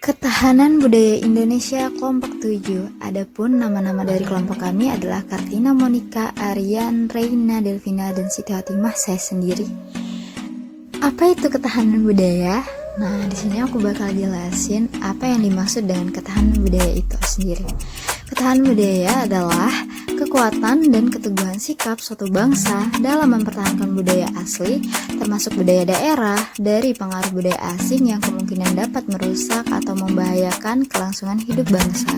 Ketahanan Budaya Indonesia Kelompok 7. Adapun nama-nama dari kelompok kami adalah Kartina Monica, Aryan, Reina, Delvina, dan Siti Hatimah, saya sendiri. Apa itu ketahanan budaya? Nah, di sini aku bakal jelasin apa yang dimaksud dengan ketahanan budaya itu sendiri. Ketahanan budaya adalah kekuatan dan keteguhan sikap suatu bangsa dalam mempertahankan budaya asli, termasuk budaya daerah, dari pengaruh budaya asing yang kemungkinan dapat merusak atau membahayakan kelangsungan hidup bangsa.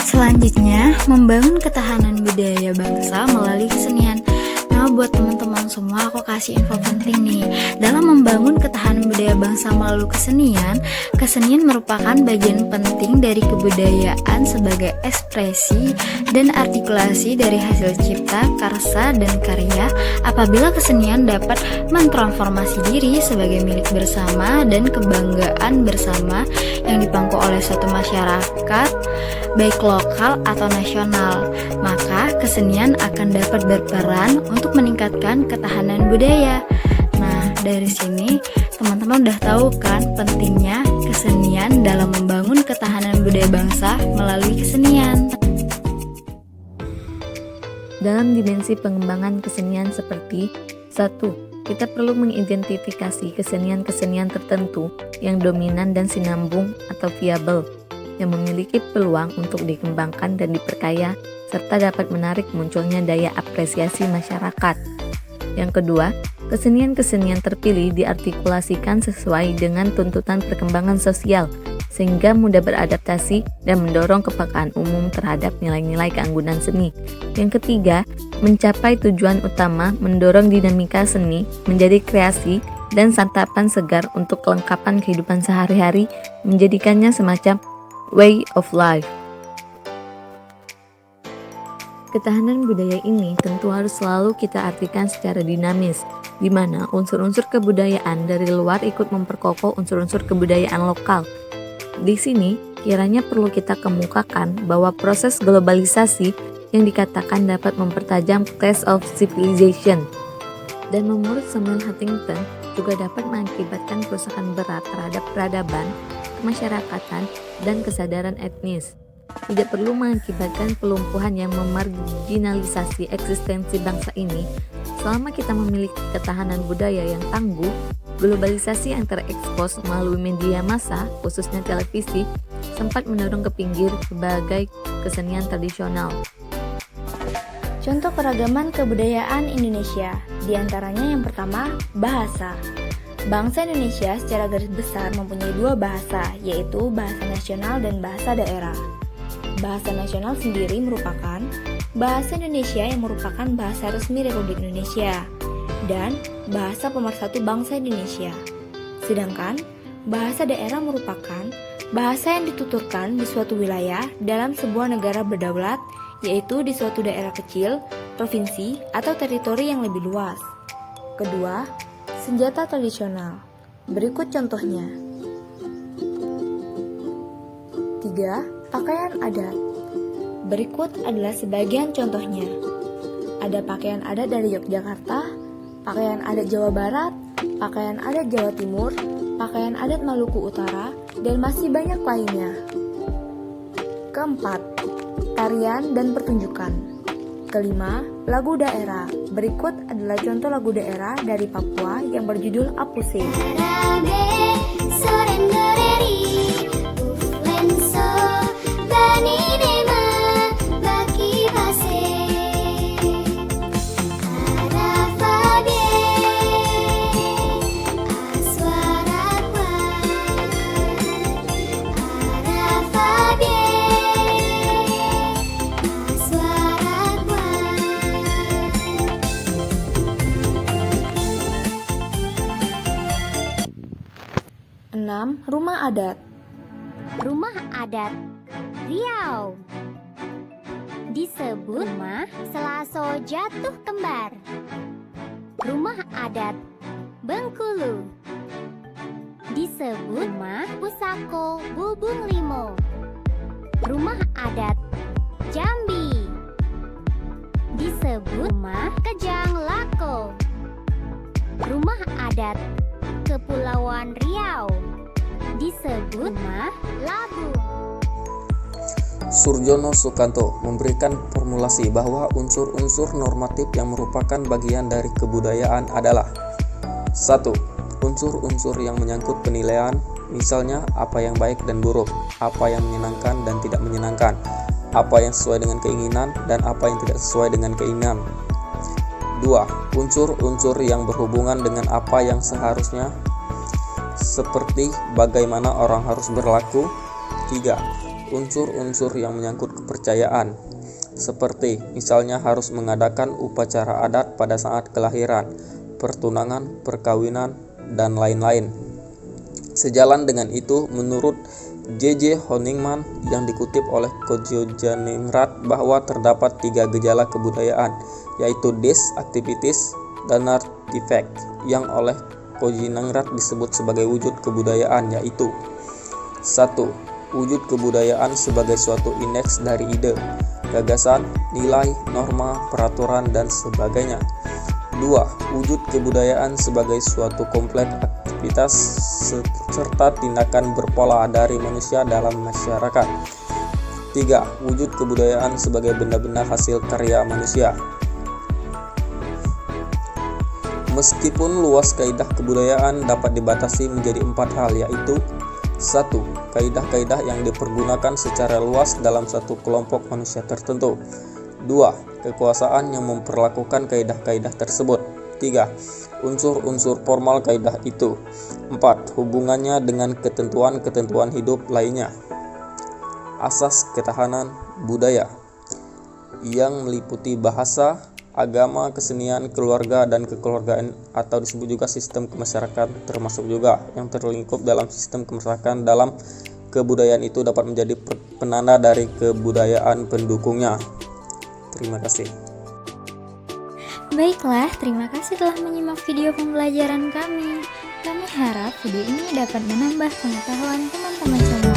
Selanjutnya, membangun ketahanan budaya bangsa melalui kesenian. Nah, buat teman-teman semua, aku kasih info penting nih. Dalam membangun ketahanan budaya bangsa melalui kesenian, kesenian merupakan bagian penting dari kebudayaan sebagai ekspresi dan artikulasi dari hasil cipta, karsa, dan karya. Apabila kesenian dapat mentransformasi diri sebagai milik bersama dan kebanggaan bersama yang dipangku oleh suatu masyarakat, baik lokal atau nasional, maka kesenian akan dapat berperan untuk meningkatkan ketahanan budaya. Nah, dari sini teman-teman udah tahu kan pentingnya kesenian dalam membangun ketahanan budaya bangsa melalui kesenian. Dalam dimensi pengembangan kesenian seperti 1. Kita perlu mengidentifikasi kesenian-kesenian tertentu yang dominan dan sinambung atau viable, yang memiliki peluang untuk dikembangkan dan diperkaya, serta dapat menarik munculnya daya apresiasi masyarakat. Yang kedua, kesenian-kesenian terpilih diartikulasikan sesuai dengan tuntutan perkembangan sosial, sehingga mudah beradaptasi dan mendorong kepekaan umum terhadap nilai-nilai keanggunan seni. Yang ketiga, mencapai tujuan utama mendorong dinamika seni menjadi kreasi dan santapan segar untuk kelengkapan kehidupan sehari-hari, menjadikannya semacam way of life. Ketahanan budaya ini tentu harus selalu kita artikan secara dinamis, di mana unsur-unsur kebudayaan dari luar ikut memperkokoh unsur-unsur kebudayaan lokal. Di sini, kiranya perlu kita kemukakan bahwa proses globalisasi yang dikatakan dapat mempertajam clash of civilization. Dan menurut Samuel Huntington, juga dapat mengakibatkan kerusakan berat terhadap peradaban, kemasyarakatan, dan kesadaran etnis. Tidak perlu mengakibatkan pelumpuhan yang memarginalisasi eksistensi bangsa ini. Selama kita memiliki ketahanan budaya yang tangguh, globalisasi yang terekspos melalui media massa, khususnya televisi, sempat mendorong ke pinggir berbagai kesenian tradisional. Contoh keragaman kebudayaan Indonesia, diantaranya yang pertama, bahasa. Bangsa Indonesia secara garis besar mempunyai dua bahasa, yaitu bahasa nasional dan bahasa daerah. Bahasa nasional sendiri merupakan bahasa Indonesia yang merupakan bahasa resmi Republik Indonesia dan bahasa pemersatu bangsa Indonesia. Sedangkan bahasa daerah merupakan bahasa yang dituturkan di suatu wilayah dalam sebuah negara berdaulat, yaitu di suatu daerah kecil, provinsi, atau teritori yang lebih luas. Kedua, senjata tradisional. Berikut contohnya. 3. Pakaian adat. Berikut adalah sebagian contohnya. Ada pakaian adat dari Yogyakarta, pakaian adat Jawa Barat, pakaian adat Jawa Timur, pakaian adat Maluku Utara, dan masih banyak lainnya. Keempat, tarian dan pertunjukan. Kelima, lagu daerah. Berikut adalah contoh lagu daerah dari Papua yang berjudul Apuse. Rumah adat. Rumah adat Riau disebut rumah Selaso Jatuh Kembar. Rumah adat Bengkulu disebut rumah Pusako Bubung Limo. Rumah adat Jambi disebut rumah Kejang Lako. Rumah adat Kepulauan Riau disebut rumah labu. Surjono Sukanto memberikan formulasi bahwa unsur-unsur normatif yang merupakan bagian dari kebudayaan adalah 1. Unsur-unsur yang menyangkut penilaian, misalnya apa yang baik dan buruk, apa yang menyenangkan dan tidak menyenangkan, apa yang sesuai dengan keinginan dan apa yang tidak sesuai dengan keinginan. 2. Unsur-unsur yang berhubungan dengan apa yang seharusnya, seperti bagaimana orang harus berlaku. 3. Unsur-unsur yang menyangkut kepercayaan, seperti misalnya harus mengadakan upacara adat pada saat kelahiran, pertunangan, perkawinan, dan lain-lain. Sejalan dengan itu, menurut J.J. Honigman yang dikutip oleh Kojodjaningrat bahwa terdapat 3 gejala kebudayaan, yaitu Deeds, Activities, dan Artifact, yang oleh Kojodjaningrat disebut sebagai wujud kebudayaan, yaitu 1. Wujud kebudayaan sebagai suatu indeks dari ide, gagasan, nilai, norma, peraturan, dan sebagainya. 2. Wujud kebudayaan sebagai suatu kompleks aktivitas serta tindakan berpola dari manusia dalam masyarakat. 3. Wujud kebudayaan sebagai benda-benda hasil karya manusia. Meskipun luas kaidah kebudayaan dapat dibatasi menjadi 4 hal, yaitu 1. Kaidah-kaidah yang dipergunakan secara luas dalam satu kelompok manusia tertentu. 2. Kekuasaan yang memperlakukan kaidah-kaidah tersebut. 3. Unsur-unsur formal kaidah itu. 4. Hubungannya dengan ketentuan-ketentuan hidup lainnya. Asas ketahanan budaya yang meliputi bahasa, agama, kesenian, keluarga, dan kekeluargaan, atau disebut juga sistem kemasyarakatan, termasuk juga yang terlingkup dalam sistem kemasyarakatan dalam kebudayaan itu dapat menjadi penanda dari kebudayaan pendukungnya. Terima kasih. Baiklah, terima kasih telah menyimak video pembelajaran kami. Kami harap video ini dapat menambah pengetahuan teman-teman semua.